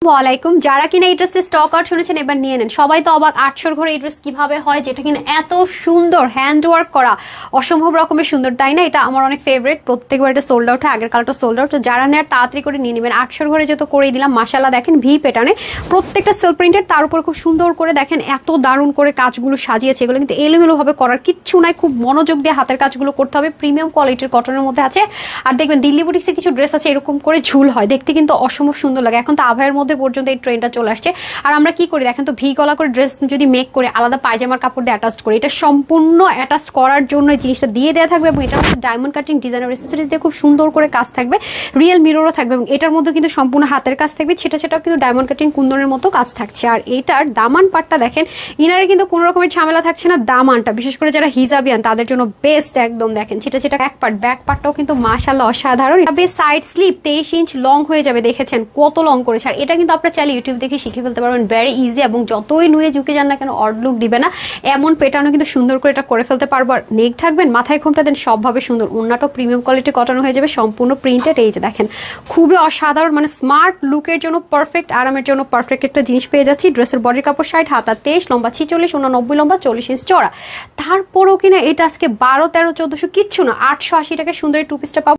ওয়ালাইকুম। যারা কিনা এই ড্রেসের স্টক আউট শুনেছেন এবার নিয়ে নেন। সবাই তো অবাক 800 ঘরে এই ড্রেস কিভাবে হয়, যেটা কিনা এত সুন্দর হ্যান্ড ওয়ার্ক করা, অসম্ভব রকমের সুন্দর, তাই না? এটা আমার অনেক ফেভারিট, প্রত্যেকবার এটা সোল্ড আউট হয়, আগের কালটা সোল্ড আউট। তো যারা নেয় তাড়াতাড়ি করে নিয়ে নেবেন। 800 ঘরে যেহেতু করেই দিলাম, মাশাআল্লাহ দেখেন ভি প্যাটার্নে প্রত্যেকটা সেলফ প্রিন্টেড, তার উপর খুব সুন্দর করে দেখেন এত দারুণ করে কাজগুলো সাজিয়েছে। এগুলো কিন্তু এলোমেলো ভাবে করার কিচ্ছু নাই, খুব মনোযোগ দিয়ে হাতের কাজগুলো করতে হবে। প্রিমিয়াম কোয়ালিটির কটনের মধ্যে আছে। আর দেখবেন দিল্লি বুটিক্সে কিছু ড্রেস আছে এরকম করে ঝুল হয়, দেখতে কিন্তু অসম্ভব সুন্দর লাগে। এখন তো আভায়ের মধ্যে পর্যন্ত এই ট্রেন্ডটা চলে আসছে। আর আমরা কি করি দেখেন তো, ভি গলা করে ড্রেস যদি মেক করে আলাদা পায়জামার কাপড় দিয়ে অ্যাটাচ করি, এটা সম্পূর্ণ অ্যাটাচ করার জন্য এই জিনিসটা দিয়ে দেওয়া থাকবে। এবং এটার মধ্যে ডায়মন্ড কাটিং ডিজাইনার অ্যাক্সেসরিজ দিয়ে খুব সুন্দর করে কাজ থাকবে, রিয়েল মিররও থাকবে। এবং এটার মধ্যে কিন্তু সম্পূর্ণ হাতের কাজ থাকবে, সেটাও কিন্তু ডায়মন্ড কাটিং কুন্দনের মতো কাজ থাকছে। আর এটার দামান পাটটা দেখেন, ইনারে কিন্তু কোনো রকমের ঝামেলা থাকছে না। দামানটা বিশেষ করে যারা হিজাবিয়ান তাদের জন্য বেস্ট একদম। দেখেন সেটা এক পার্ট, ব্যাক পার্টটাও কিন্তু মাশাআল্লাহ অসাধারণ। সাইড স্লিপ 23 ইঞ্চ লং হয়ে যাবে, দেখেছেন কত লং করেছে। আর এটা কিন্তু আপনারা চাইলে ইউটিউব দেখে শিখে ফেলতে পারবেন, ভেরি ইজি। এবং যতই নুয়ে ঝুঁকে যান না কেন অড লুক দিবে না, এমন প্যাটার্নও কিন্তু সুন্দর করে এটা করে ফেলতে পারবো। আর নেক থাকবেন, মাথায় ঘোমটা দেন, সবভাবে সুন্দর। ওন্নাটাও প্রিমিয়াম কোয়ালিটি কটন হয়ে যাবে, সম্পূর্ণ প্রিন্টেড। এই যে দেখেন খুবই অসাধারণ, মানে স্মার্ট লুকের জন্য পারফেক্ট, আরামের জন্য পারফেক্ট একটা জিনিস পেয়ে যাচ্ছি। ড্রেসের বডির কাপড় 60, হাতা 23, লম্বা 46, 89 লম্বা, 40 ইঞ্চ চড়া। তারপরও কিনা এটা আজকে 12, 13, 1400 কিচ্ছু না, 880 টাকায় সুন্দর টু পিসটা পাবো।